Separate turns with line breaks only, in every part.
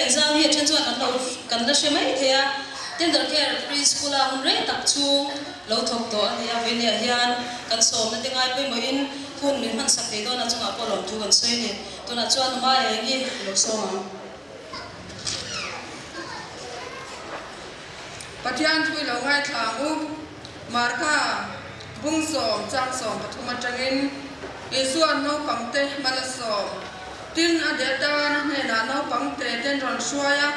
exam hi chen chuan kan la shemai thea tender care preschool a hun re tak chu lo thok to ania venia hian kan som na tengai poi moin hun min man sak te do na chunga polom thu kan sei ni to na chuan ma e ngi lo soma
Patian thui lo ngai thangu marka bung som chang som pathuma tangin isuan no pangte malasom tin adetan ne na no pangte ten ron suaya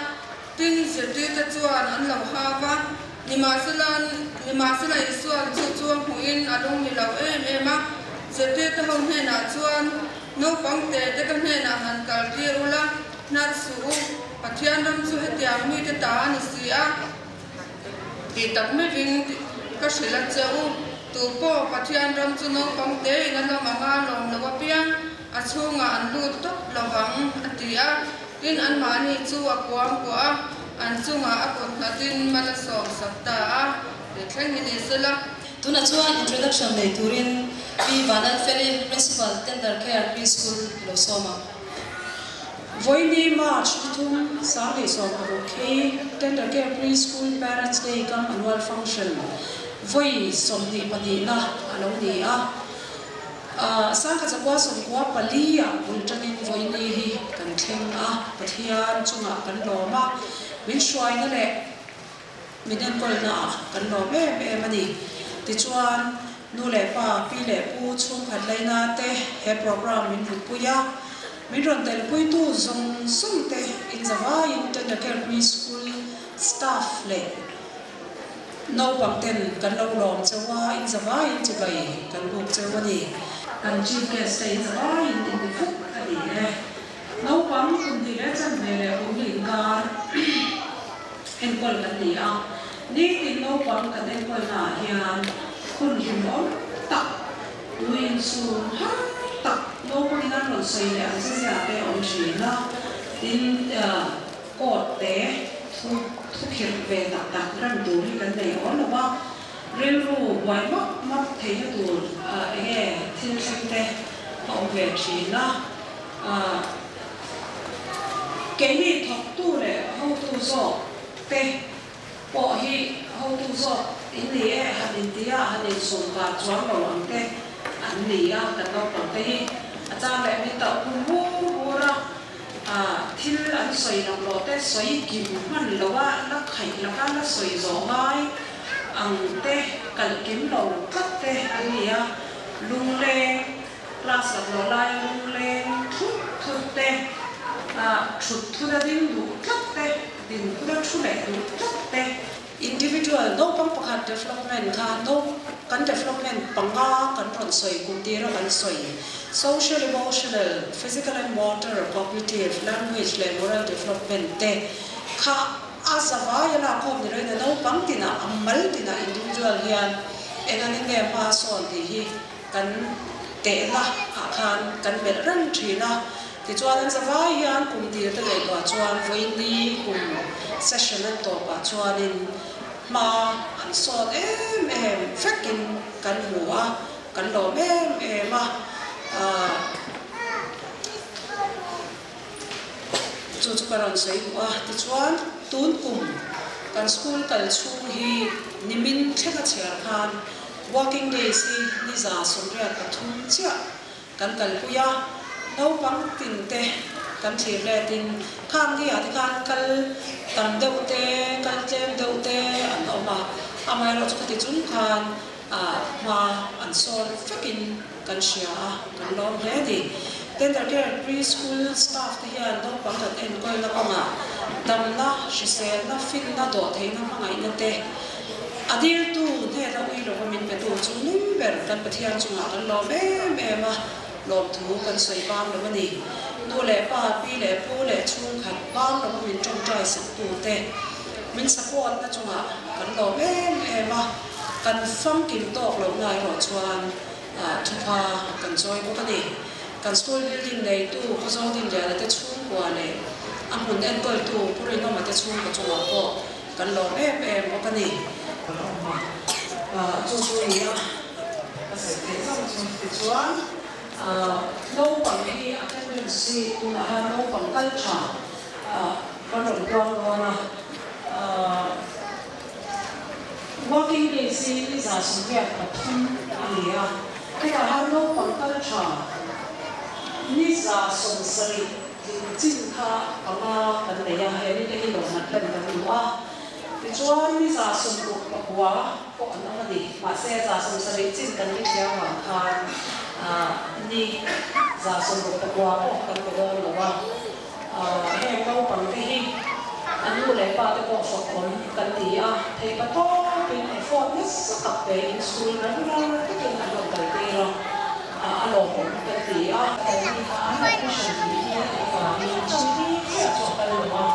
tin sirti ta chuan an lo hawa nimasala isuan chu chuang huin adong ni lo ema sirti ta hon ne na chuan no pangte te kan ne na han kal ti ula nar su Patian ram chu hetiam mi te ta ni sia ti tak me ving ka shila cheu tu po Patian ram chu no pangte in an lo anga lom lo piang a chunga an lu tok lawang atia tin an mani chu a kwam ko a an chunga a kon tin mala som sakta a le thleng ni sela
tuna chuan introduction nei turin pi banan feli principal tender care preschool lo soma
Voini March tum sali som okay tender care preschool parents day kam annual function voi som ni pani na alo ni a sang ka chakwa som kwa palia ultanin voini hi kan thleng a pathian chunga kan loma min shwai na le minen kol na kan lo be mani ti chuan nu le pa pi le pu chung khat laina te he program min ru puya min ron tel pui tu zong sum te in zawa in tender care preschool staff le no pangten kan lo lom chawa in zawa in chubai kan buk chawani kan chief guest in zawa in the fook ani le no pang kun di le chan me le uli gar en kol kan ni a ni tin no pang kan en kol na hian kun him om tak tuin su ha tak no pang na ron sei le an se ya te om chi na tin kot te thu khir ve tak ran du ri kan nei on lo ba rel ru wai mak thei na tu e thin sang te om ve chi na ke ni thok tu le ho tu zo te po hi ho tu zo in ni e hanin tia hanin sum ka chuang lo ang te an ni a kan lo pang te hi acha le mi ta hu ra thil an soi lam lo te soi ki man lo wa la khai la ka la soi zo ngai ang te kal kim lo kat te an ni a lung le class lo lai lung le thu te thut thu da ding du kat te din thu da thu le du kat te individual no pang pakhat development kha no kan development panga kan ron soi kum ti ro kan soi social emotional physical and motor cognitive language le moral development te kha asawa yana khom ni roi na no pang tina amal tina individual hian enani nge ma son ti hi kan te la akhan kan mel ran thina ti chuan an zawa hian kum ti te le to chuan voini kum session an to pa chuan in ma an son frekin kan hua kan lo ma chu karon sei wa ti chuan tun kum kan school kal chu hi nimin theka chher khan working days ni za somria ka thum cha kan kal puya no pang tin te kan thir le tin khang gi ati kan kal tam deu te kan jem deu te an oma amai ro chu ti chun khan ma an sol frekin kan shia kan lom he di tender care preschool staff te hian no pang kan en koi la anga dam na shi se na fit na do thei na mangai na te adir tu ne da ui lo min pe tu chu nim ber kan pathian chunga kan lo me ma lom thu kan soi bam lo ni nu le pa pi le pu le chung khat bam lo min trong trai sak tu te min support na chunga kan lo ma kan fam kin tok lo ngai ro chuan thupa kan joy ko ka ni kan school building nei tu ko zo din ja te chung kwa le amun en kol tu puri no ma te chung ko chunga ko kan lo mo ka ni chu ya ka se te sa te chuan no pang hi attendance tu na no pang culture ก็หนุนกองรอนะworking daysนี่จะสมเด็จกับทุ่มอะไรอ่ะที่เราทำโลกของกัลชานี่จะสมสริจริงๆค่ะเอามากันเลยยังเห็นนี่ที่เรามันเป็นกันอยู่ว่าที่ชวนนี่จะสมบุกกับหัวก็อันนั้นดีมาเสียจะสมสริจริงกันนี่เดียวหวังทานนี่จะสมบุกกับหัวก็กันไปเลยหรือว่าให้เราปังที่อันนู้นเลยป้าจะบอกสอนกันดีอ่ะเทปโต้เป็นไอโฟนนี่สักไปอินสตูนั้นเราก็เป็นอันนั้นกันดีเราอารมณ์กันดีอ่ะแต่นี่ค่ะอันนั้นผู้ชมดีเนี่ยมีจุดที่เกี่ยวกับกันหรือว่า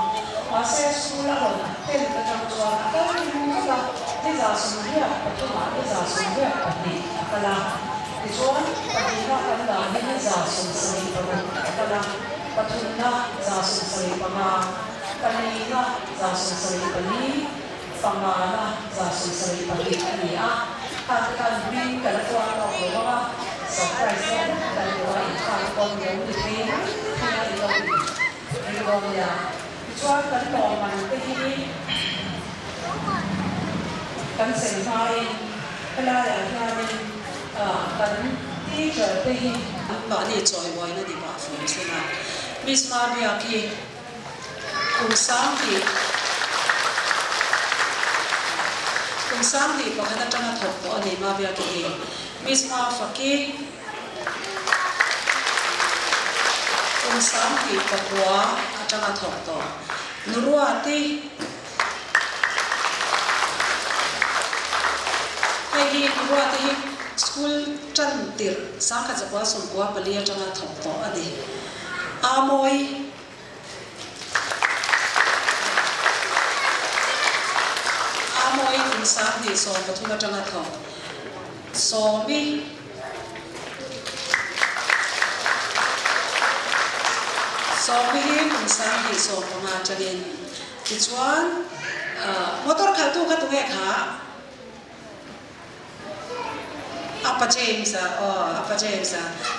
ว่าเซสคูลเราเป็นประจำตัวก็ไม่รู้ว่าที่จะสมเด็จปัจจุบันที่จะสมเด็จปัจจุบันก็แล้วที่ชวนปัจจุบันกันแล้วที่จะสมสริปรุก็แล้วปัจจุบันจะสมสริปมาkanina za susari pani pangana za susari pani ania kan bring kan kwa no wa surprise kan wa kan kon yo ni ni lo ya chwa kan to man te hi kan sen mai kala ya ni kan teacher te hi ba ni choi boy na di ba from sena miss ma bia ki cùng sáng thì có khả năng trong học của anh em mà việc gì Miss Ma Fakir cùng sáng thì có quá trong học đó Nuruati hay Nuruati school chân tiệt sáng cả giờ quá sung quá bali trong học đó anh em Amoy Amoy cùng sáng thì so với thua trong học so mi cùng sáng thì so với mà cho nên thì chuan motor khal tu khatu he kha apa James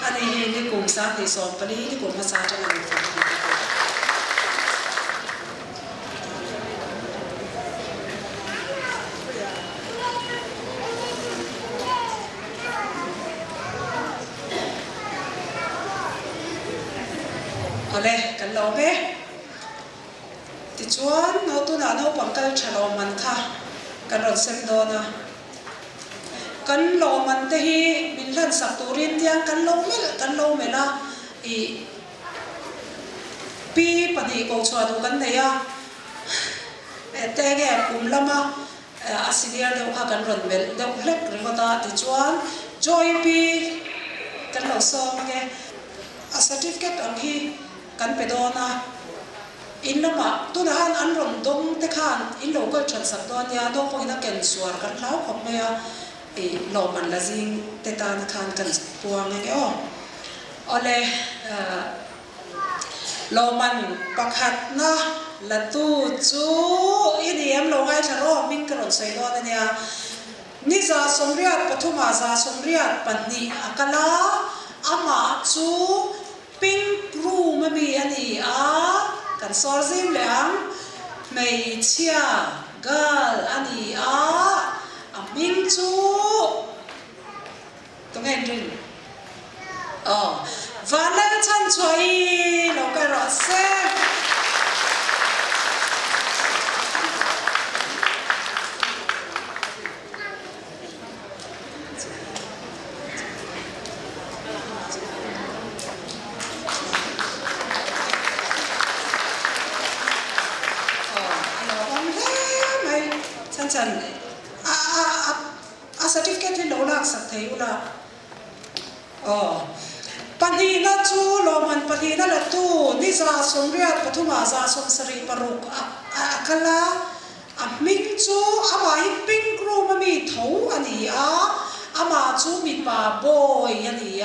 ani he ni cùng sáng thì so với ni cùng mà sa trong học Ole kan lo be ti chuan no tu na no pangkal thalo man kha kan ron sem do na kan lo man te hi min lan sak turin tiang kan lo me la I pi pani ko chwa du kan nei a te ge kum lama asidia de kha kan ron mel de hlek ri hota ti chuan joy pi kan lo som ge a certificate ang hi kan pe do na in lama tu na han an rom dong te khan in local chan sak do nya do ko ina ken suar kan lau khop me a e lo man la jing te ta na khan kan puang nge o ole lo man pakhat na la tu chu idm lo ngai tharo ming kron sei do na nya ni za somriat pathuma za somriat panni akala ama chu pink room mi ani a kan sorzim leang mei chia gal ani a ming chu to ngen rin valan chan choi lo ka ro se chân certificate thì lâu lạc sạch thấy là pani na chu lo man pani na la tu ni za som riat pathuma za som sari paruk akala ming chu ama hi pink room mi thau ani ama chu mi pa boy ani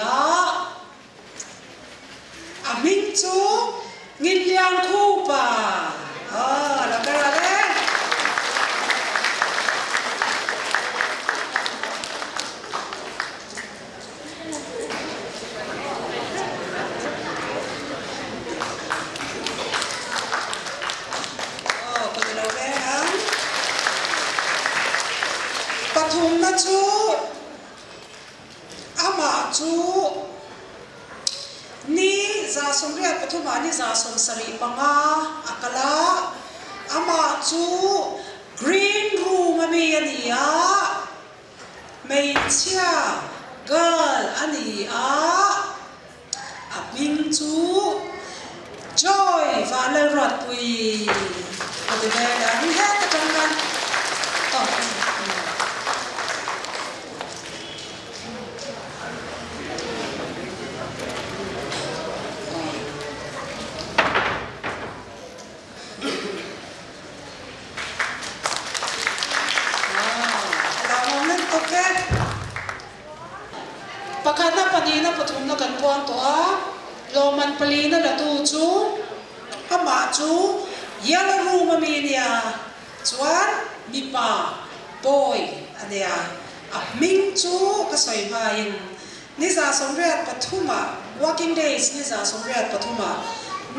ming chu ngin liang khu pa la ka la de ทุมนะจูอามาจูนี่จะสมเรียนปฐุมานี่จะสมสรีปังอาอักลาอามาจู green room มีอันนี้อ่ะไม่เชื่อ girl อันนี้อ่ะมิงจู joy ฟ้าเลรอดปุยก็จะได้แล้วนี่แค่จะกันกันต่อประการนับปนีนับปฐุมนับกันกวนตัวโลมันปลีนั่นแหละตูจูอามาจูยาลารูมามีเนี่ยจวนมีป่าบอยอันเดียมิงจูก็สวยพายินนิสาสมเรียนปฐุมะ working days นิสาสมเรียนปฐุมะ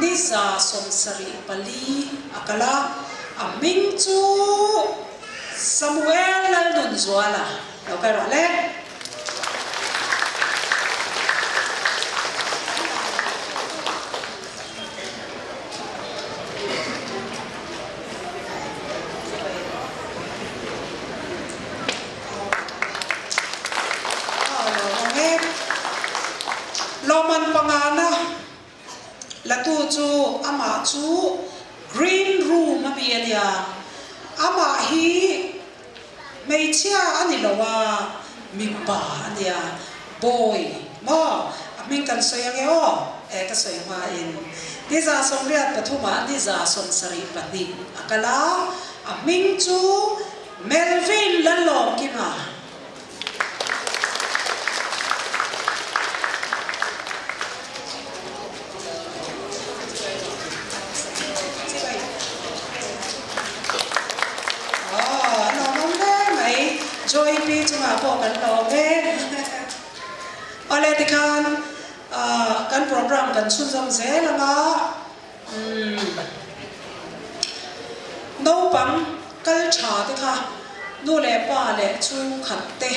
นิสาสมสรีปลีอักลามิงจูซามูเอลลัลดุนจวละเราไปรอเล่มันปังอานะละตูจูอามาจู green room มามีอะไรอามาฮีไม่เชื่ออันนี้ละว่ามีป่าอันเดีย boy มั้งมิงกันสวยยังไงอ๋อก็สวยมาเองนี่จะสมเรียนปฐุมานี่จะสมสรีปฏิอักลามิงจู Melvin ละลองกิมาjoy ปีจุมาพอกันต่อเว้อะไรที่การโปรแกรมกันสุ่มสุ่มเสร็จแล้วก็โน้ปังกัลชาที่ค่ะนู่นแหละป้าแหละชูขัดเตะ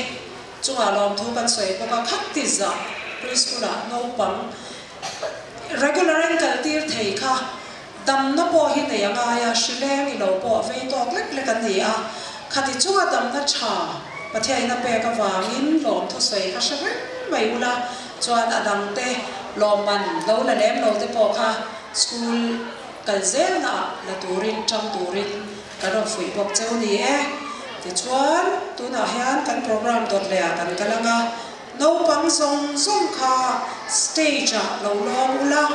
จุมาลองทุกันสวยเพราะว่าขัดติดจ้ะพรีสคูล่าโน้ปัง regular กันตีร์เทค่ะดำน้ำพอหินเนี่ยยังไงชิเลงอีโลปอเฟยตอกเล็กๆกันเนี่ยขัดที่จุมาดำน้ำชาประเทศนับเปกวางินลมทุสวยค่ะใช่ไหมไม่รู้ละจวนอดังเตลมมันเราละเล่มเราเตปอค่ะสคูลกันเซลน่ะละตูรินจังตูรินกันเราฝึกบอกเจ้านี่ที่ชวนตัวน่ะเฮียนกันโปรแกรมตัวเลี้ยกันกันละงะเราปังส่งค่ะสเตจเราลองอุลัง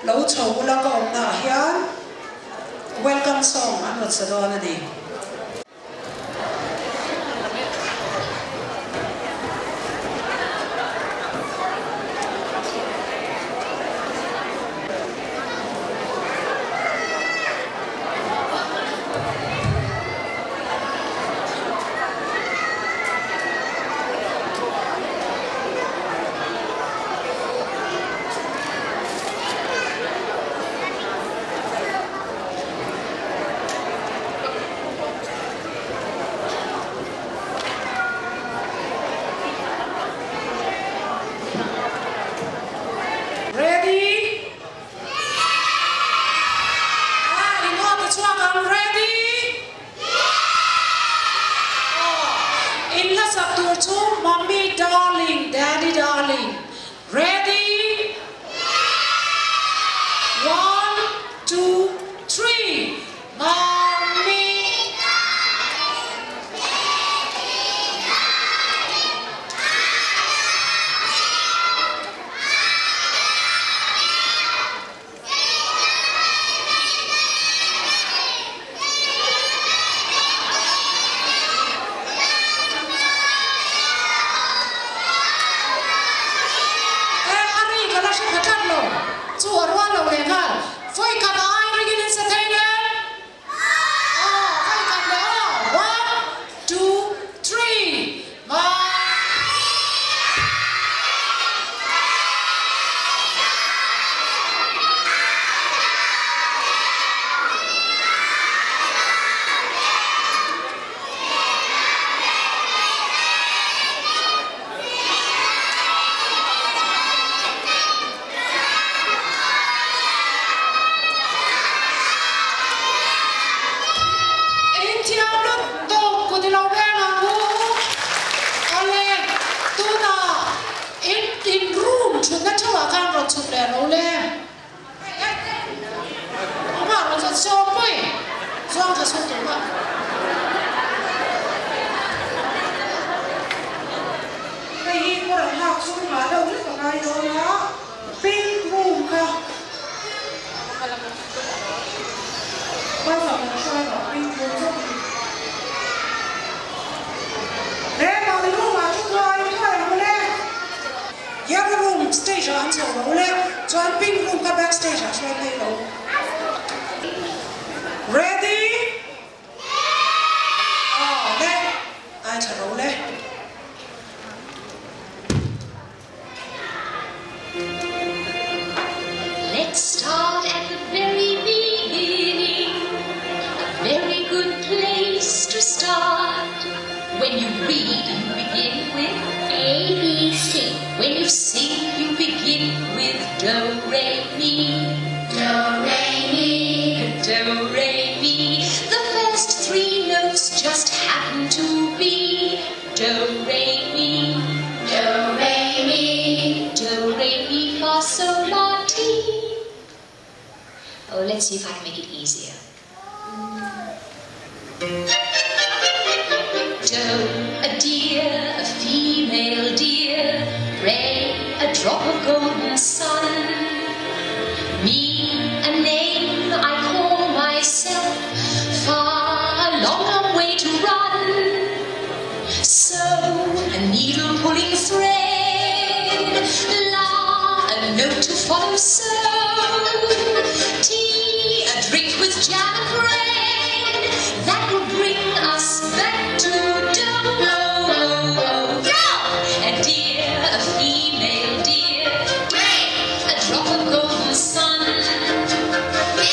เราโชว์อุลังก็องน่ะเฮียน welcome song อันวัดสะดอนนั่นเอง Mommy darling, daddy darling, ready? 1, 2, 3. Mommy. sụp lẹ râu lẹ mà nó rất sâu bơi doang thật sụp tụi bạn cái có là học xuống mà đâu biết cả ngày rồi đó pin room cả bao giờ mình xoay vào pin room rồi nè vào cái room mà chúng tôi thôi rồi nè yellow room stage ăn sầu rồi nè cho anh pink room cả backstage à xoay đây rồi ready nè ai chờ rồi nè
Let's start at the very beginning. A very good place to start. When you read, you begin with A, B, C. When you sing, you begin with Do, Re, Mi. Do, Re, Mi. Do, Re, Mi. The first three notes just happen to be Do, Re, Mi. Do, Re, Mi. Do, Re, Mi, Fa, Sol, La, Ti. Oh, let's see if I can make it easier. Doe, a deer, a female deer. Ray, a drop of golden sun. Me, a name I call myself. Far, a long, long way to run. So, a needle pulling thread. La, a note to follow. So, tea, a drink with jam and bread. That will bring us back to a deer, a female deer. Ray, a drop of golden sun. Me,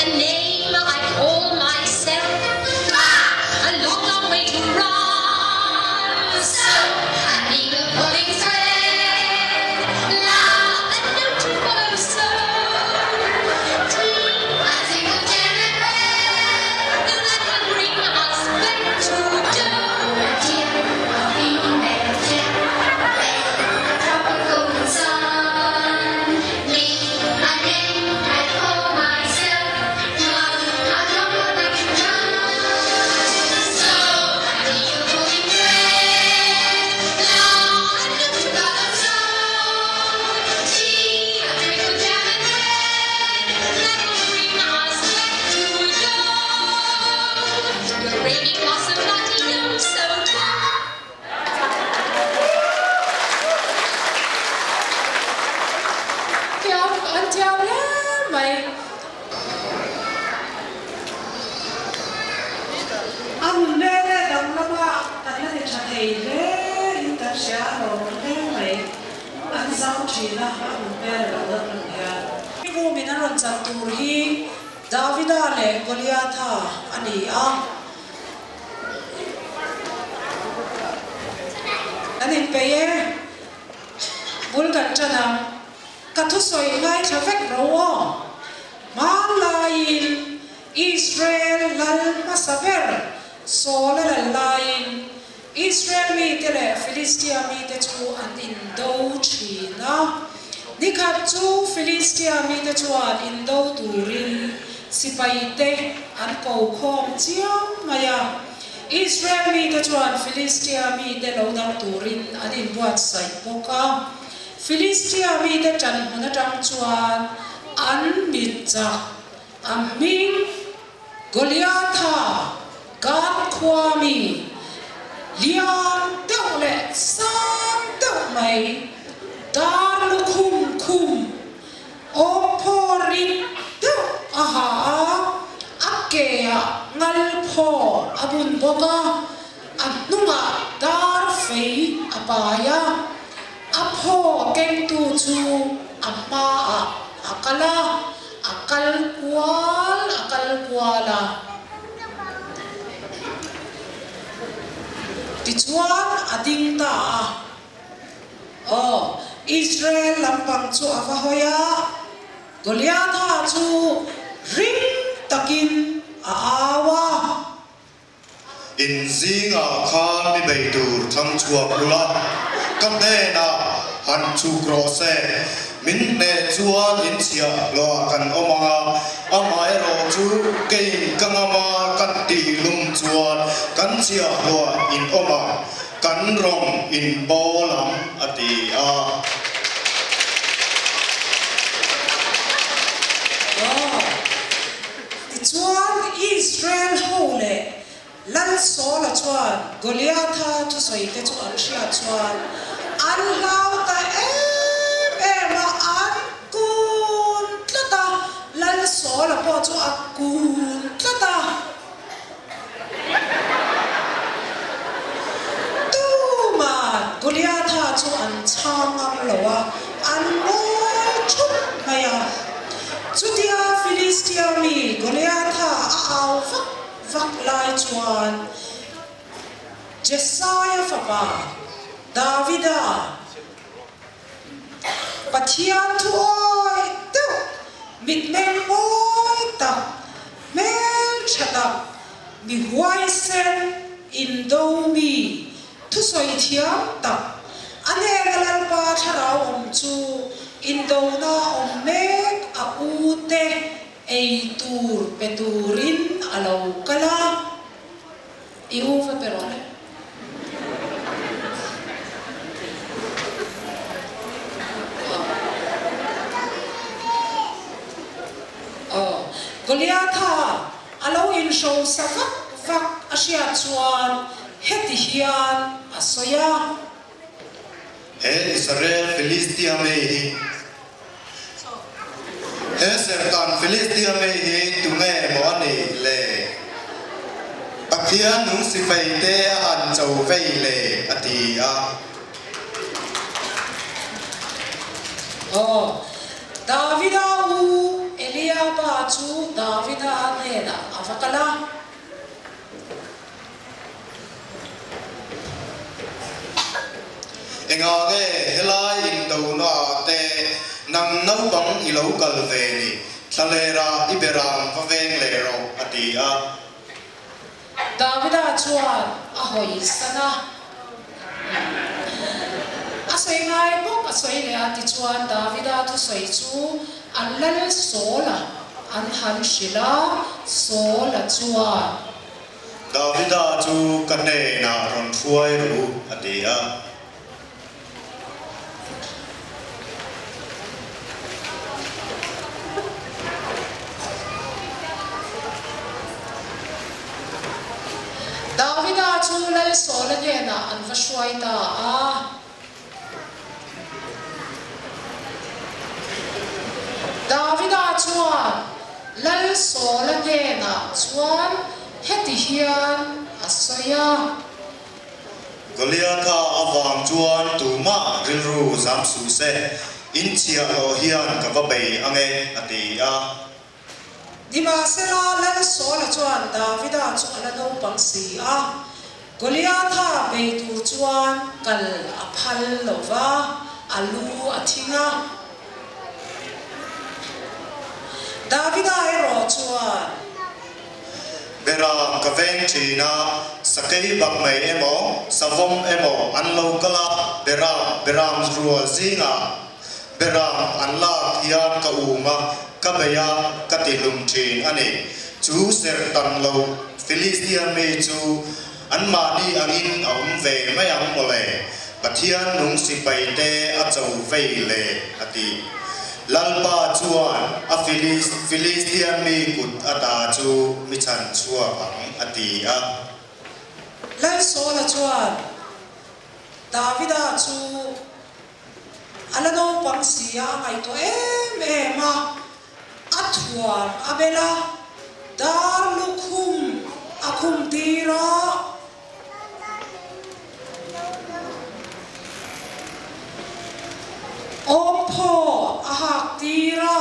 a name I call myself. A long, long way to run. So, a needle pulling thread. La, a note to follow. So, tea, a drink with jam and bread. That will bring us back to a deer, a female deer. Ray, a drop of golden sun. Me, a name I call myself. A long, long way to run. So, a needle pulling thread. La, a note to follow. Tea, a drink with jam and bread. That will bring us back to the rainy blossom Latino. So
kéo anh treo lắm mày anh lê lê đồng lắm ạ anh lê chả thầy lê in ta sẽ rồi lê mày anh giáo chỉ là anh lê là đất lắm nha cái vụ mình ăn chặt tủ hi Davida lệ Goliath anh đi anh em bé buồn gần chân nào cả thu soi ngay cho phép rồi mang lại Israel lal masaber so la lai Israel mi te le Philistia mi te chu an in do china nikhat chu Philistia mi te chu an in do turin sipai te an ko khom chiang maya Israel mi te chu an Philistia mi te lo dang turin an in buat sai poka Philistia mi te chan huna tang chuan an mit cha aming Goliath gan khwami lian deuh le sam deuh mai dar lu khum oporit deuh aha akea ngal pho abun boka anunga dar fei apaya apho keng tu chu amma akala akal kuala tichuan ading ta Israel lampang chu avahoya Goliath chu ring takin awa
in zinga khan mi bei tur thang chuak lulat kam de na han chu cross min ne chuan in chia lo kan omanga ama ero chu kein kangama kan ti lum chuan kan chia lo in oma kan rong in bolam ati a
chuan Israel hole lan so la chuan Goliatha thu soi te chu an thia chuan an lau ta ma an kun tlata lan so la po chu a kun tlata tu ma Goliatha chu an changam lowa an ngol chup maya chutia Philistia mi Goliatha au vak lai chuan Jesiah fapa Davida Pathian thu oi tu mit men oi ta men chata mi huai sen in do mi thu soi thiam ta ane galal pa tharau om chu in do na om mek a u te ei tur peturin alo kala iu fa perone Goliatha alo in show savak vak asia chuan heti hian asoya
he Israel Philistia me hi he sertan Philistia me hi tunge mo ani le Pathian nung si fei te an chau vei le ati a
Davida u Eliaba chu Davida ne da avakala
enga ge helai in do na te nang nau bang I lo kal ve ni thalera iberam va veng le ro ati a
Davida chuan a hoi sana asoi ngai bok asoi le ati chuan Davida thu soi chu an lal sola an han shila sola chuan
Davida chu kane na ron thuai ru ati a
Davida chu lal sola ne na an va shwai ta a Davida chuan lal sola ne na chuan heti hian asoya
Goliatha awang chuan tuma rilru zam su se in chia lo hian ka va bei ange ati a
Dima sela lal sola chuan Davida chu ala no pang si a Goliatha bei tur chuan kal aphal lova alu athinga Davida ro chuan
Beram ka veng thina sakei bak mai emo savom emo an lo kala beram rual zinga beram an la hian ka uma ka beya ka tilum thin ani chu ser tan lo Philistia me chu an ma ni angin aum ve mayang mole pathian nung si pai te a chau vei le ati lalpa chuan a Philistine mi kut ata chu mi chan chua bang ati a
lal sola chuan Davida chu ala no pang si a ngai to ma athuan abela dar lukhum akhum tira Oppo ahak tira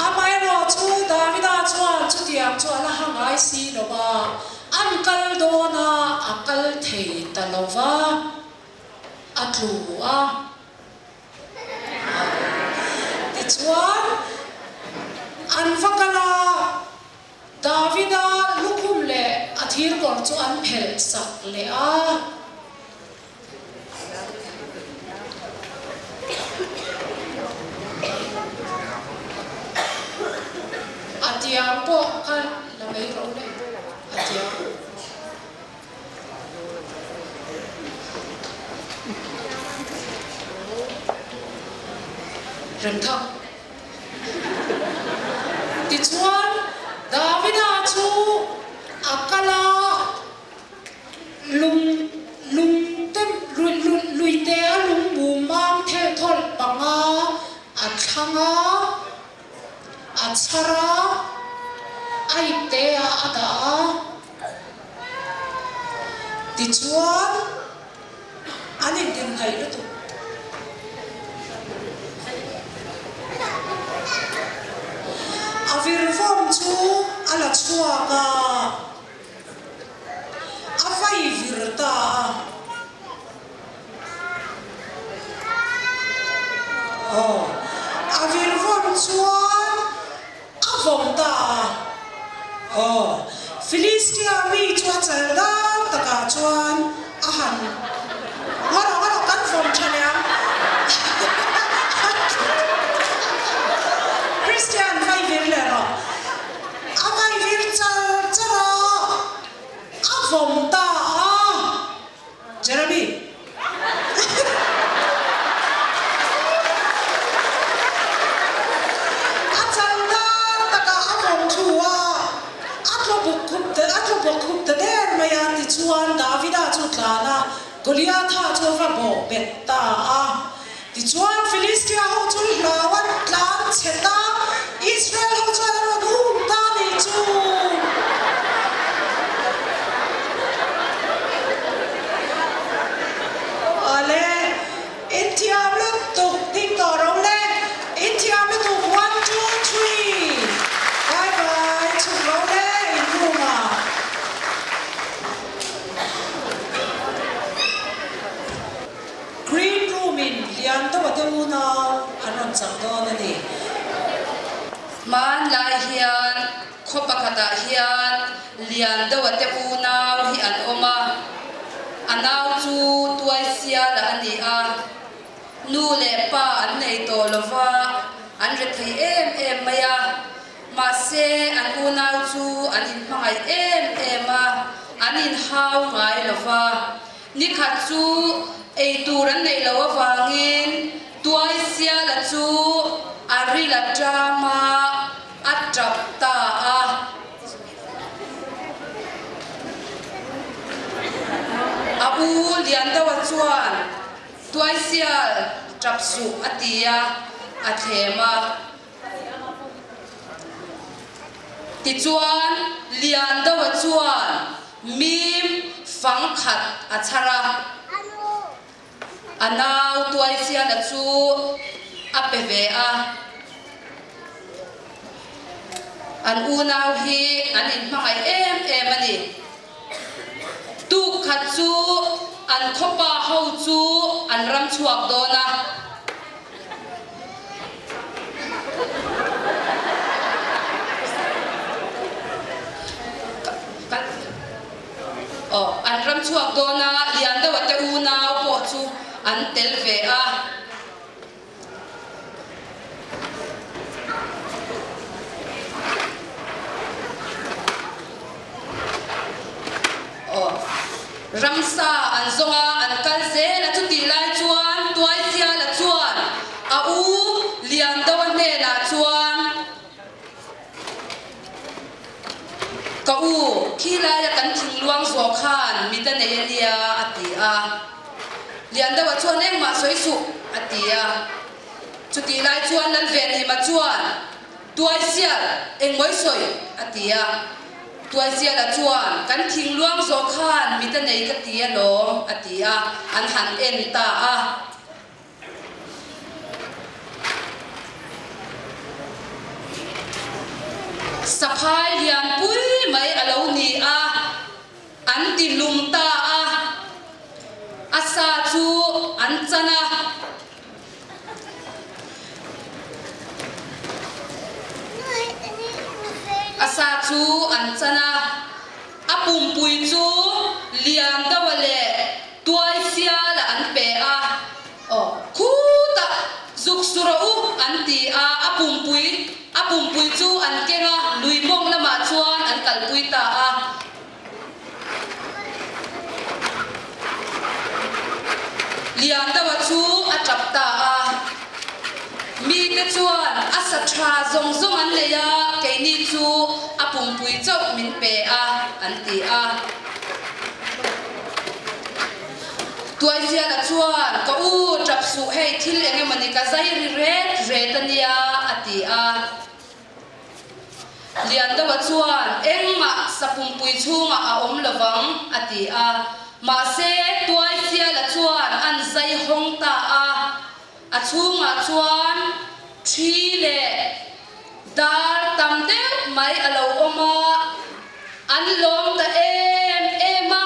amai ro chu Davida chuan chu tiang chu ala hangai si lova ankal dona akal thei talova atlu a chuan an vakala Davida lukum le athir kor chu an phel sak le a atiang po ka la mai ro le atiang rem thang ti chuan Davida chu akala lung tem lui te lung bu mang the thol panga athanga achara ai te ada ti chuan ani din hai lu tu avir vom chu ala chua ka avai virta oh avir vom chuan avom ta oh Philistia mi chuan chalda taka chuan ahan ngaro kan vom chaniam Christian vai vir le ro avai vir chara avom ta Jeremy achalda taka avom chua atlo bukhup te der maya ti chuan Davida chu tlana Goliath ha chu va bo betta ti chuan Philistia ho chu lawan tlan cheta Israel ho chu ro dhum ta ni chu ale Intiam lo tuk ding to rong le Intiam lo tuk 1 2 3 bye bye chu rong le inuma green room in lian to wa te una aram chang do na ni
man lai hian khopa khata hian lian do wa te una hi an oma anau chu tuai sia la ani a nu le pa an nei to lova an re thei em maya ma se an unau chu an in hmangai em a an in hau ngai lova ni khat chu ei turan nei lo awangin tuai sia la chu ari la drama atrap ta a abu lian da wa chuan tuai sia trap su atia athema ti chuan lian da wa chuan mim fang khat achara anau tuai sia la chu apeve a an unau hi an in hmangai em ani tu khat chu an khopa ho chu an ram chuak dona an ram chuak dona lian da wa te unau po chu an tel ve a ramsa an zonga an kalse la chu ti lai chuan tuai sia la chuan a u lian dawan ne la chuan ka u khila ya kan thing luang zo khan mi ta ne lia ati a lian dawa chuan eng ma soi su ati a chu ti lai chuan lal ve ni ma chuan tuai sia eng moi soi ati a tuai sia la chuan kan thing luang zo khan mi ta nei ka tia lo atia an han en ta a saphai lian pui mai alo ni a an ti lum ta a asa chu an chana chu an chana apum pui chu lian dawale tuai sia la an pe a khuta zuk sura u an ti a apum pui chu an kenga lui mong lama chuan an kal pui ta a lian dawa chu a tap ta a mi te chuan a sa tha zong zong an le ya ke ni chu apum pui chau min pe a an ti a tuai sia la chuan ka u tap su hei thil enge mani ka zai ri re tania ati a lian dawa chuan engma sapum pui chunga a om lawang ati a ma se tuai sia la chuan an zai hong ta a chunga chuan thi le dar tam de mai alo oma an lom ta ema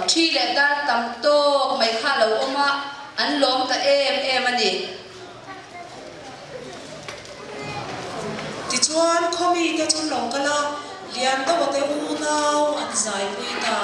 thi le dar tam to mai kha lo oma an lom ta em ani
ti chuan khomi te chun lo kala lian to te u nau an zai pui ta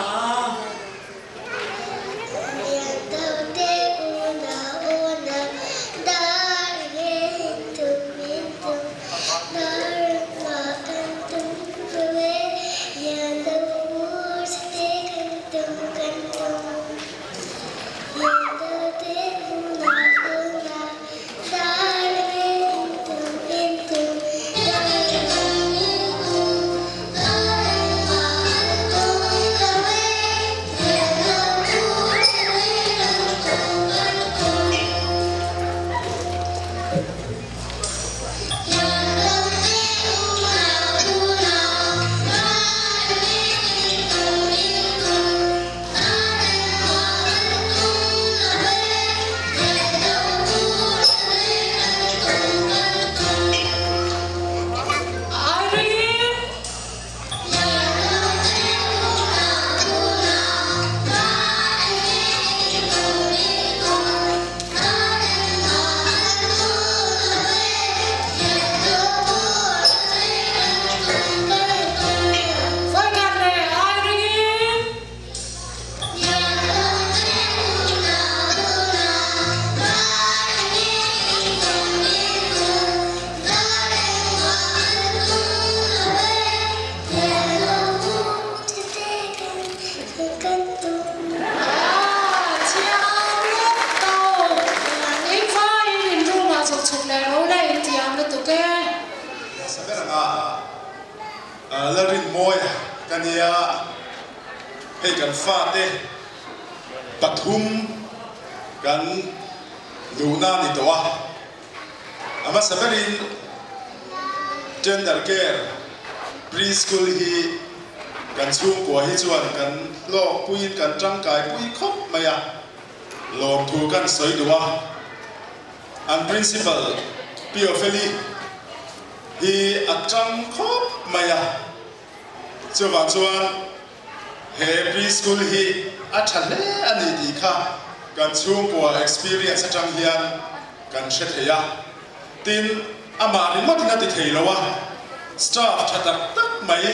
larin moi kania hei kan fa te pathum kan luna ni towa ama saberin gender care preschool hi kan chung ko hi chuan kan lo pui kan tangkai pui khop maya lom thu kan soi duwa an principal piofeli hi atang khop maya chuwa chuan he preschool hi athale ani di kha kan chung ko experience atang hian kan shet heya tin ama ni matina ti theilowa staff thatak tak mai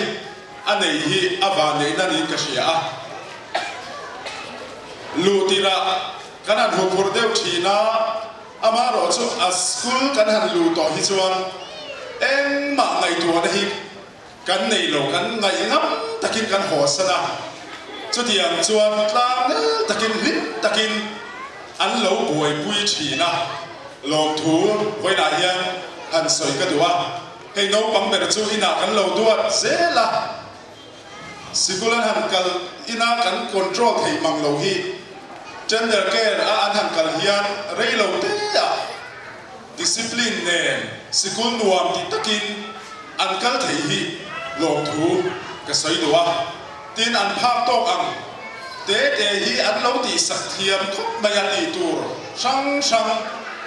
anei hi avane na ni ka sia lutira kanan ho phurdeu thina ama ro chu a school kan han lu to hi chuan eng ma ngai tu na hi kan nei lo kan ngai ngam takin kan ho sana chu tiang chuan tlang takin lit takin an lo boi pui thina long thu voi na hian han soi ka duwa hei no pang ber chu ina kan lo duat zela sikulan han kal ina kan control thei mang lo hi gender care a an han kal hian rei lo te ya discipline ne sikul nuam ti takin an kal thei hi long thu ka soi duwa tin an phak tok ang te hi an lo ti sak thiam khop maya ti tur sang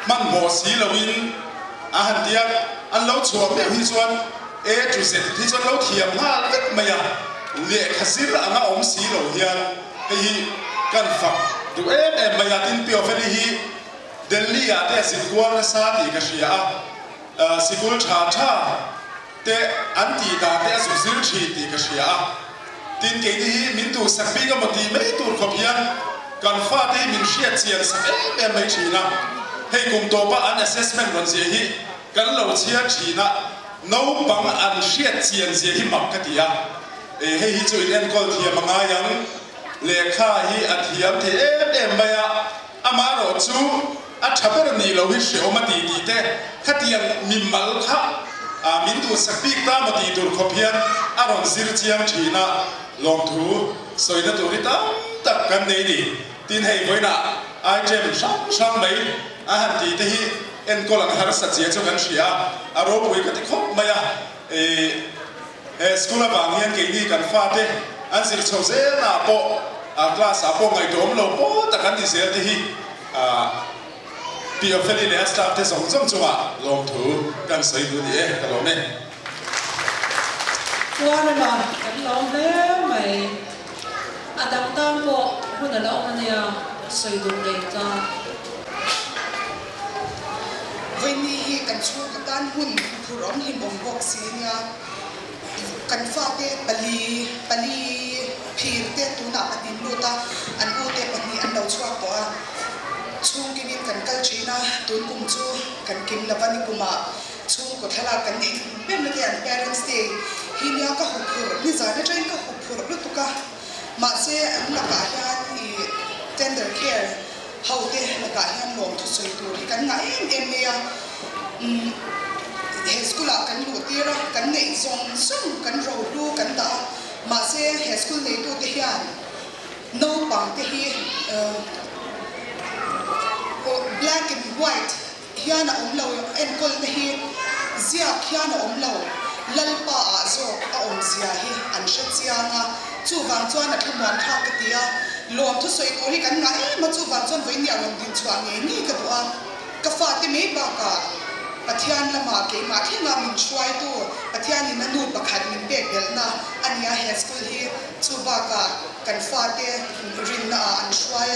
man mo si lawin a han tiak an lo chuam me hi chuan a to z hi chuan lo thiam ha lek maya le khazir anga om si lo hian hi kan fak tu maya tin pio fe hi Delhi ate sikul sa ti ka sia sikul tha tha te anti da te azuzil thi ti ka sia tin ke ni min tu sakbi ka mati mai tur khopian kan fa te min sia chian sak em mai thina hei kum to pa an assessment ron je hi kan lo chia thina no pang an sia chian je hi mak ka tia hei hi chu in en kol thia manga yang lekha hi athiam the em maya amaro chu a thaber ni lo hi se oma ti ti te khatiang mimmal kha min tu sakpi ta ma ti tur khopian aron zir chiam thina long thu soina tu ri ta tak kan nei ni tin hei boina ai jem sang mai a han ti te hi en kolang har sa chia chu kan sia aro pui ka ti khop maya school bang hian ke ni kan fa te an zir chho ze na po class a po ngai dom lo po ta kan ti zel te hiปีออฟเฟลีเนี่ยสตาฟที่ส่งส่งจังหวะลงถูกันใส่ดูดีตลอดเนี่ย
ว่าเลยมากันลองแล้วไหมอาดังตามบอกคนละองค์เนี่ยใส่ดูเลยจ้า
วันนี้กันชูกันหุ่นผู้ร้องหิมองบอกเสียเนี่ยกันฟ้าเตะปลีพีร์เตะตุนักดินลูตาอันอูเตะปนีอันเราชัวตัวช่วงกินกันกัลชีนะตุนกุมจูกันกิมละวันนี้กุมาช่วงก็ทลากันนี่เป็นนักเรียน parents day ฮินี่ก็หุบหัวนี่จานได้ใจก็หุบหัวรู้ตุกะมาเสียอันละกายันอี tender care เขาเตะละกายันลงทุสวยตัวกันไงเนี่ยเฮสกุลกันลูกตีระกันในส่งกันเราดูกันตามาเสียเฮสกุลในตัวเทียนโน้ปังเทียblack and white เฮียน่ะเราเอ็นกอลเทียเสียเฮียน่ะเราลัลปาอาโซอาเสียเฮียอันเชียงะจูวางจวนน่ะขมวนท่ากตียรวมทุกส่วนตัวที่กันไงมาจูวางจวนไว้เนี่ยลงดินชวางนี่ก็ตัวกาฟาติไม่บากาปะเทียนละมาเก่งมาที่งามินช่วยตัวปะเทียนนี่นั่นดูประคันมินเบกเดลนะอันนี้เฮสกุลที่จูบากากันฟาเตรินนาอันช่วย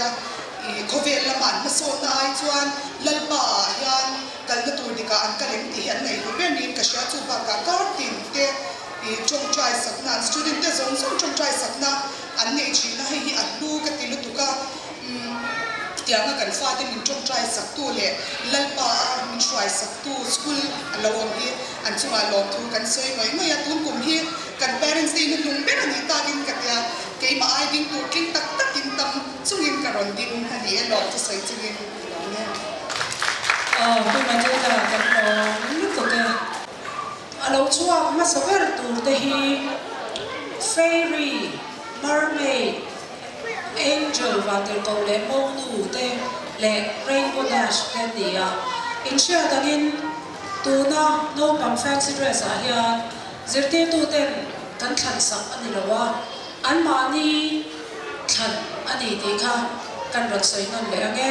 โควิดละมันมาโซนไอจวนลัลปายันกันละตัวดิกาอันกันเองที่เห็นในรูปนี้ก็เชื่อจูบากาการตินเตจงใจสักนั้น student เตจงใจสักนั้นอันนี้จีน่าให้อันดูกันติลุตุกาเดี๋ยวกันฟ้าที่มินจงใจสักตัวเลยลัลปามินช่วยสักตัวสกูลเราวันนี้อันช่วยลองทุกันสวยไหมเมื่อตุนกลุ่มที่กัน parents ที่นุ่งเป็นอันนี้ตาดินกันเนี่ยเกี่ยมาไอ้ดินตัวกินตักกินตำสุ่งยินกระรอนดินอันนี้ลองจะใส่จุยินเนี่ย
เป็นมาเจอกันนึกตัวแกเราช่วยมาสักวันตัวเดีย fairy mermaid angel ว่าเดี๋ยวก็เล่นโมนูเต้เล่น rainbow dash เล่นดีอ่ะอินเชื่อตอนนี้ตัวน่ะ no pump fancy dress อ่ะเฮียจิตที่ตัวเต้นกันขันสักอันนี้ละว่าอันมานี่ขันอันนี้ดีค่ะกันรถสวยนั่นเลยไง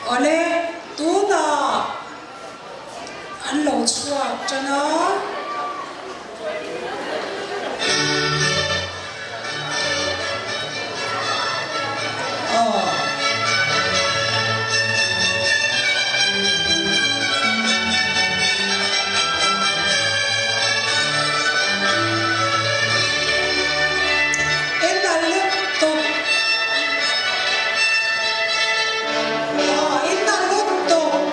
โอเล่ตัวน่ะอันเราช่วยจะนะ Hãy subscribe cho kênh Ghiền Mì Gõ để không bỏ lỡ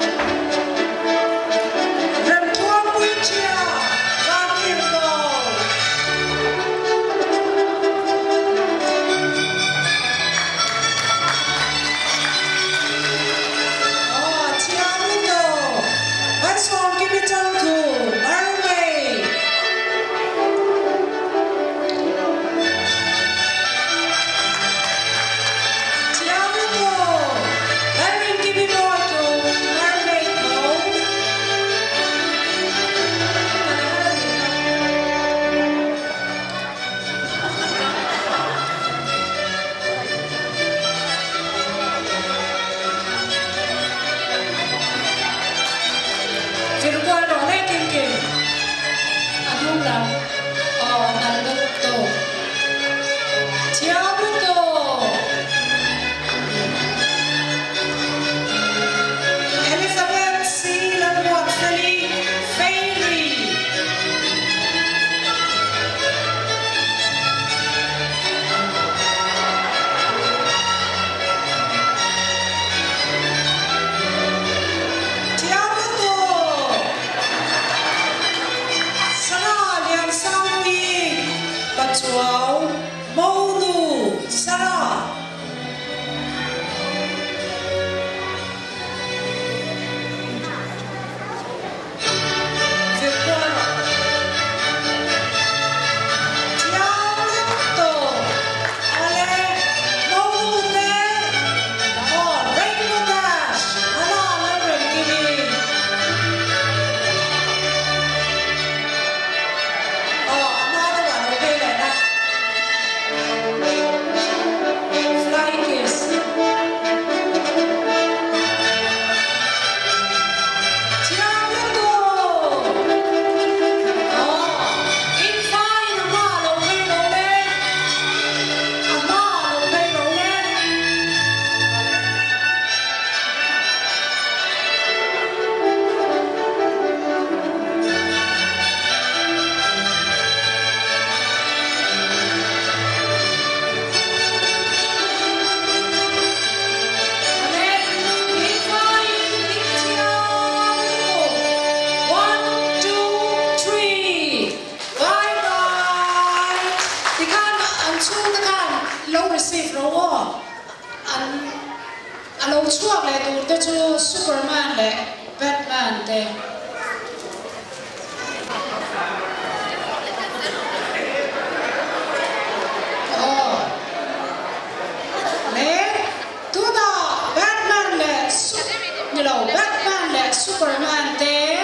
chuao Monu Sara chuộc lại tụi tôi cho Superman để Batman để tụi ta Batman để như là Batman để Superman để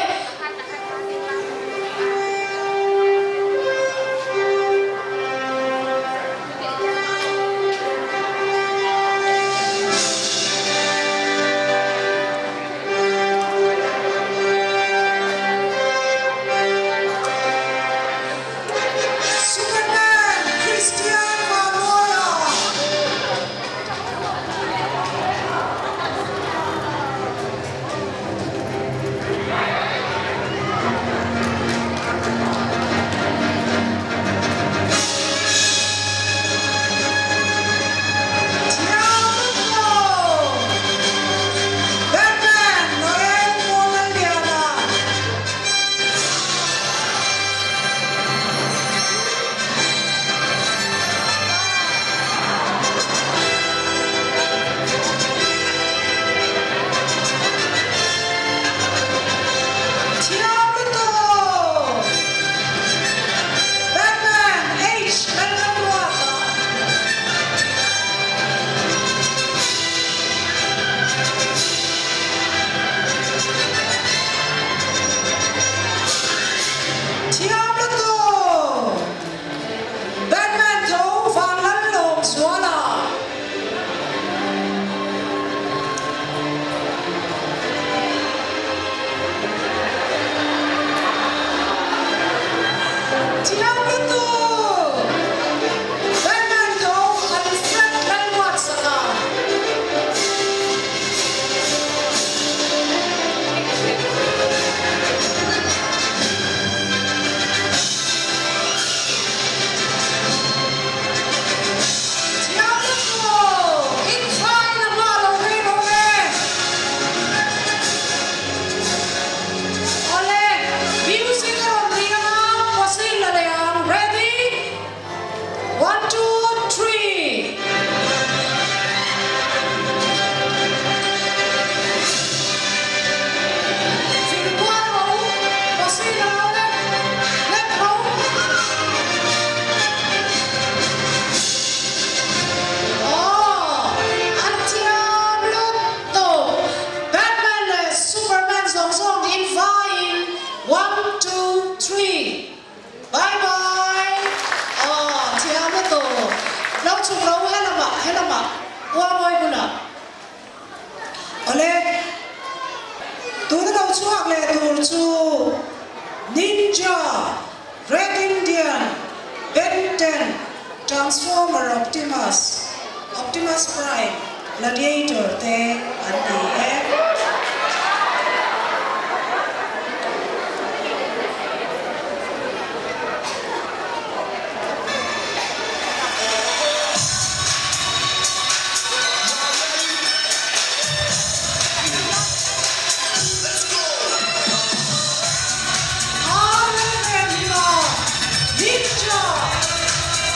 Ninja, Red Indian, Ben 10, Transformer Optimus, Optimus Prime, Gladiator, Te, and the Ninja!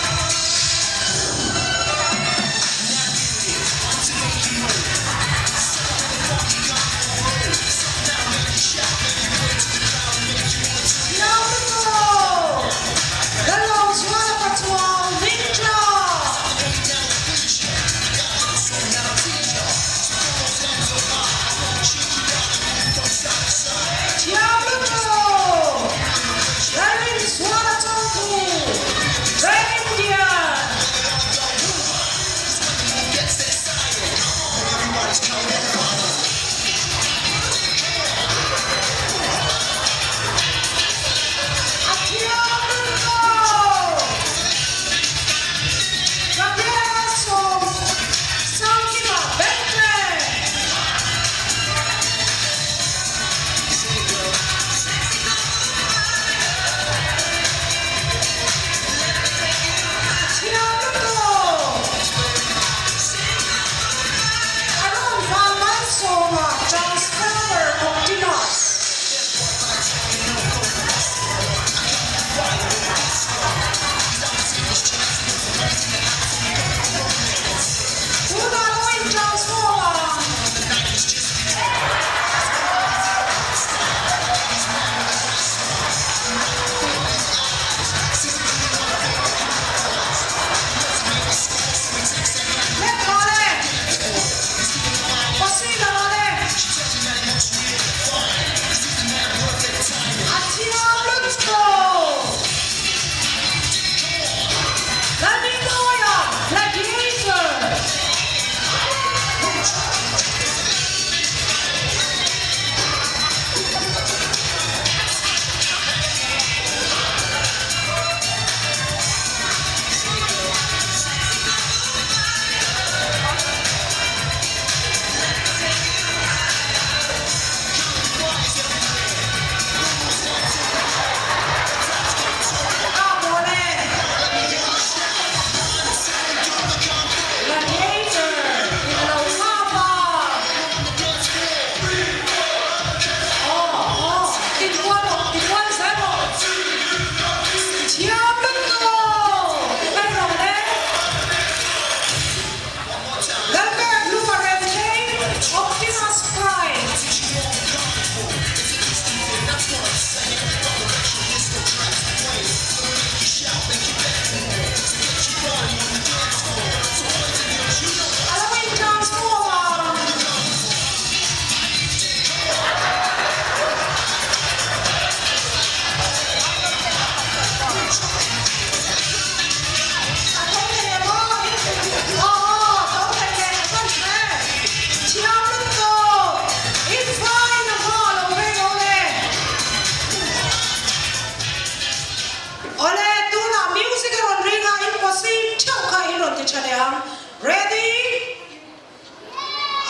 chaleang. Ready?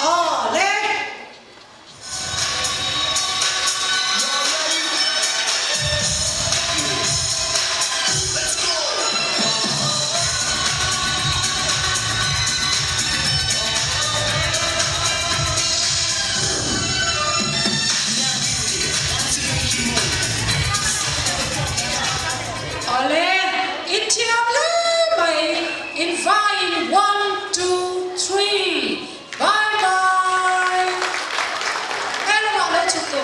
Ah, le. Ale, itiam le mai in vine 1, 2, 3. Bye bye. Hello, ma le chuto.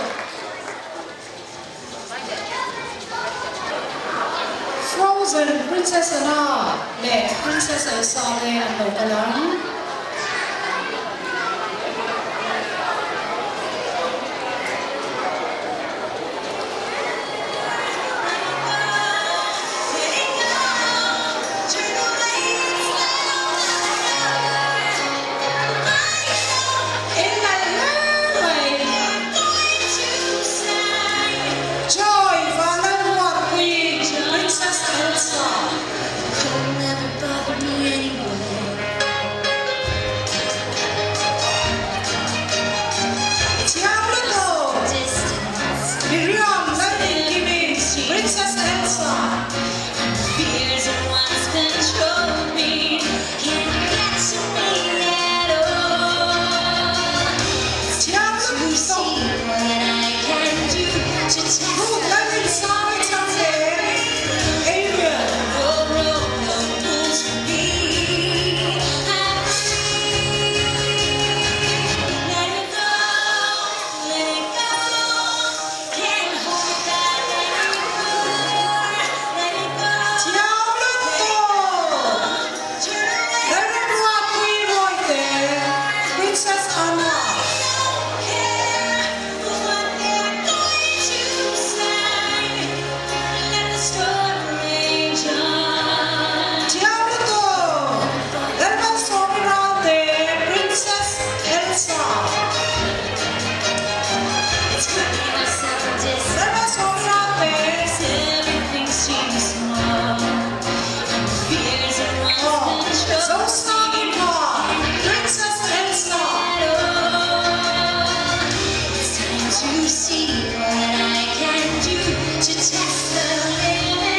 Frozen Princess Anna le Princess Elsa le ano kalang. Joy, Valenwatwi, Princess Elsa.
You'll never bother me anymore.
Tiamluto,
Distance,
Miriam, Lani, Kimi, Princess Elsa.
fears that once controlled me can't get to me at all.
Tiamluto,
To see what I can do to test
Ruth, Lani, Sami, Tante, Adrian. Princess Anna. Tiamluto, Lerman Somirante, Princess Elsa. Lerman Somirante. Oh, Zosana, Princess Elsa.
To see what I can do to test the limits.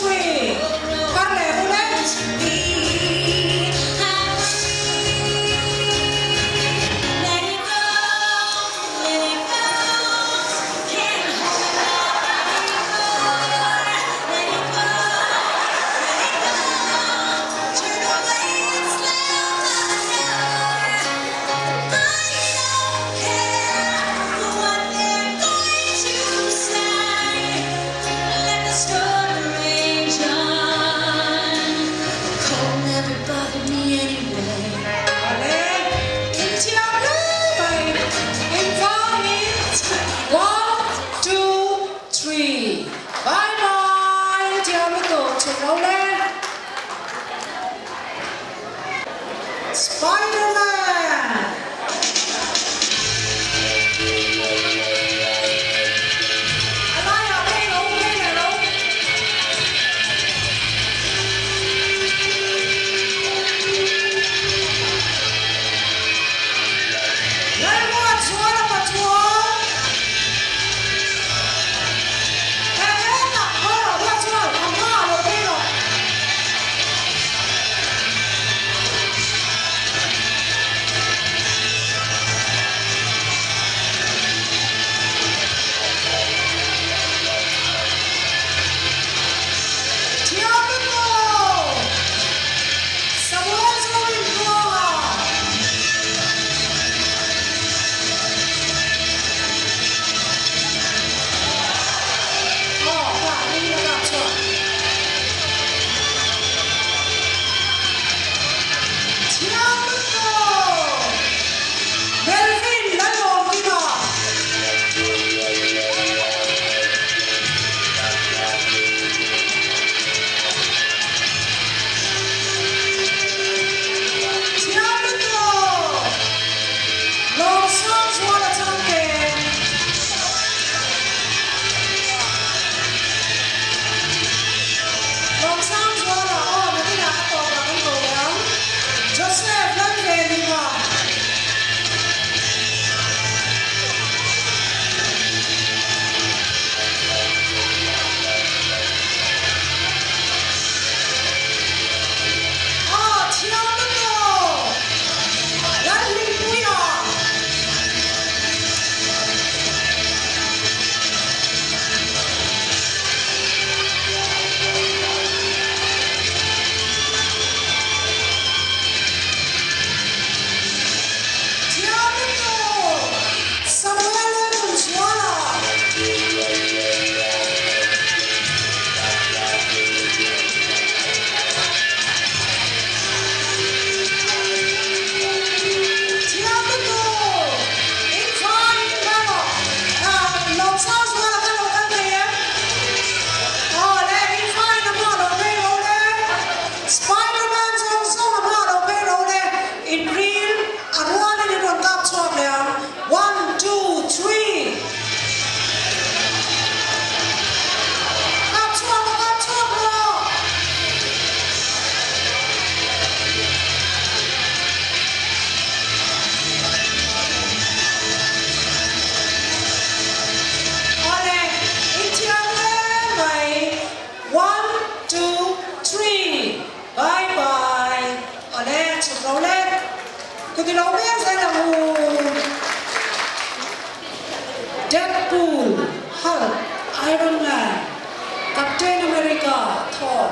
3. Kan le ulen. Spider-Man! Alaya, play low. Let what's one of a twelve. Hey, hold on, what's one? Come on, okay, Deadpool, Hulk, Iron Man, Captain America, Thor.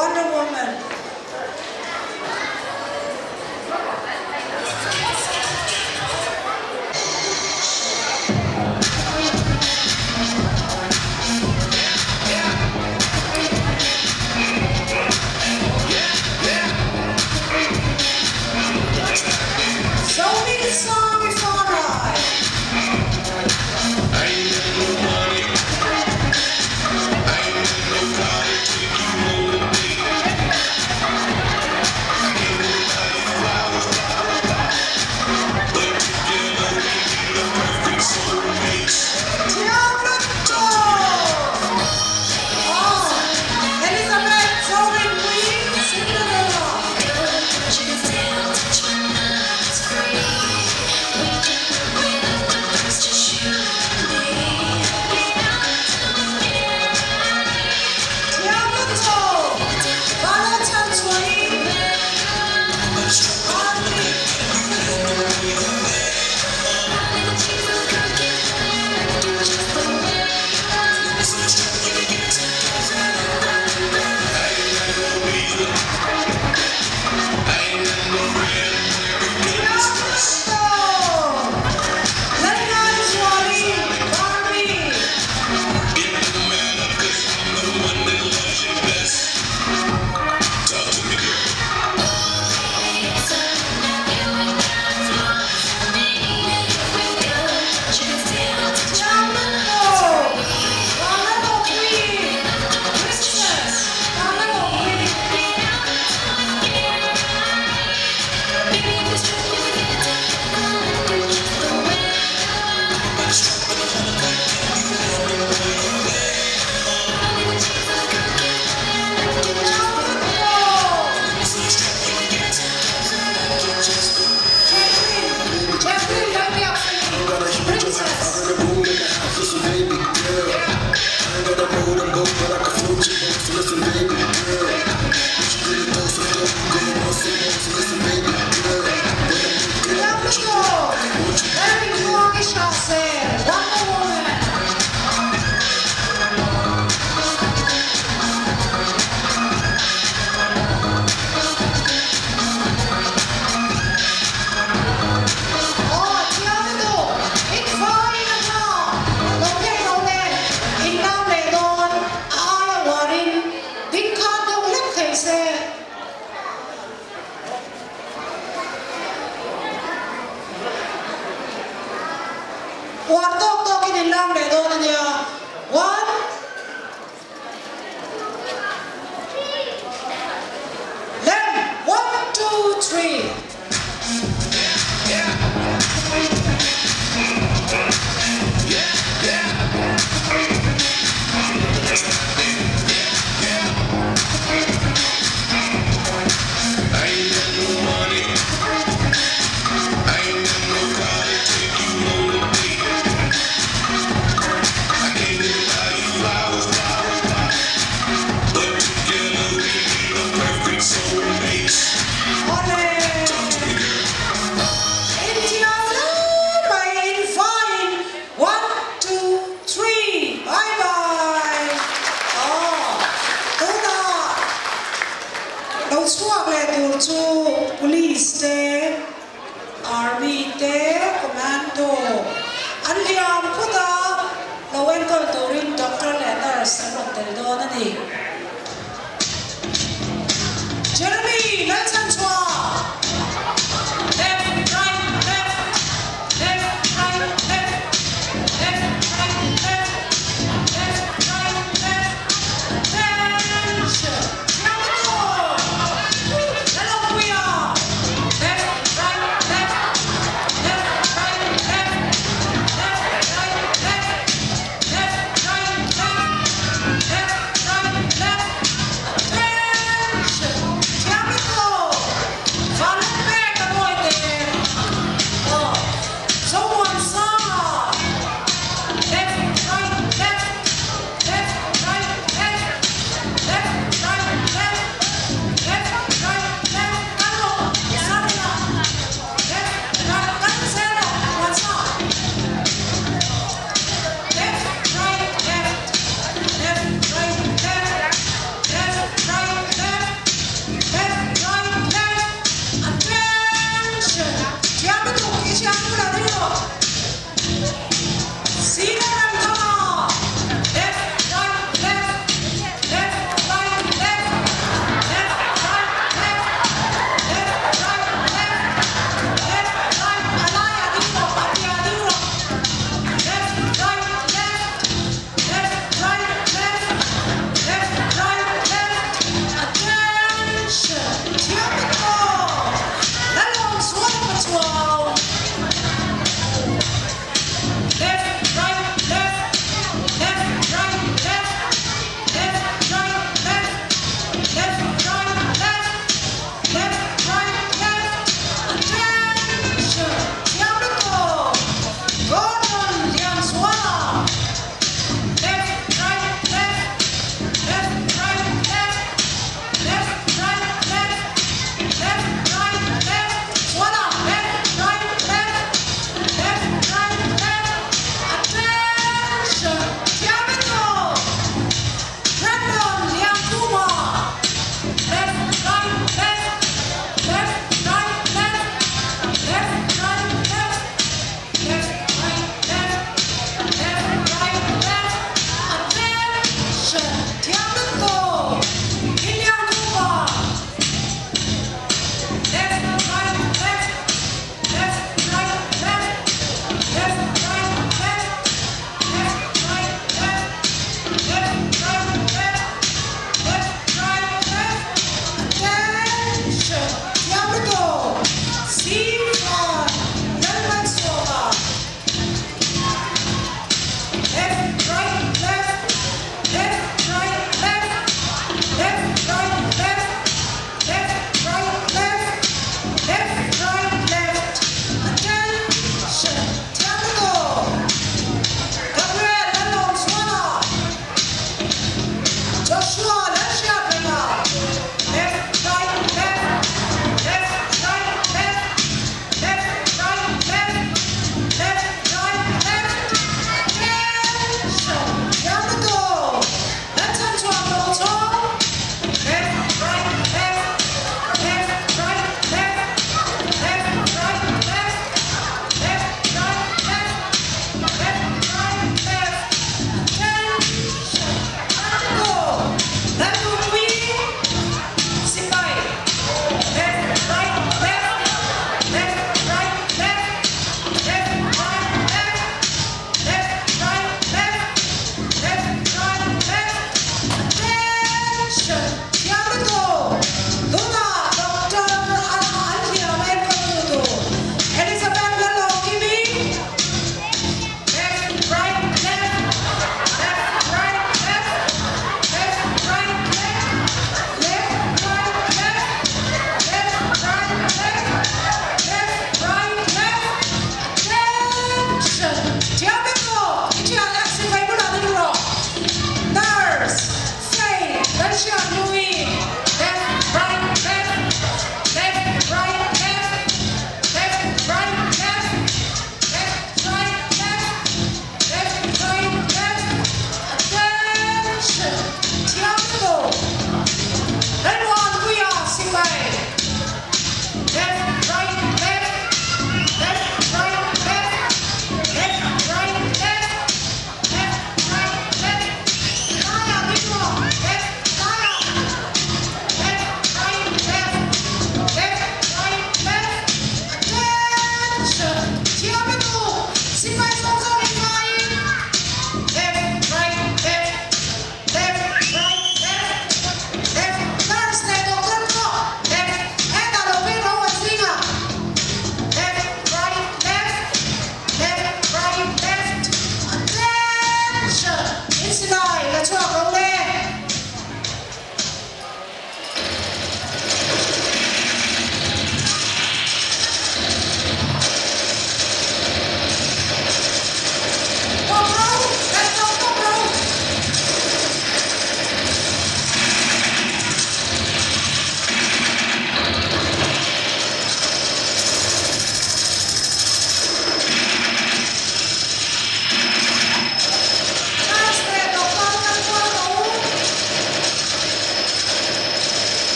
Wonder Woman. Show me the song is alright. Police te, Army te, Commando. Anliam puta, lawental turin Dr. Letters ang magtalido na ni. Jeremy, let's answer. Left, right, left, left, right, left, left, right, left, left, right, left, attention. Right,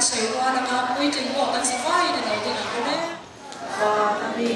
soi wa na nga pointing wa kan sa vai na ding ako ne wa kami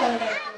March,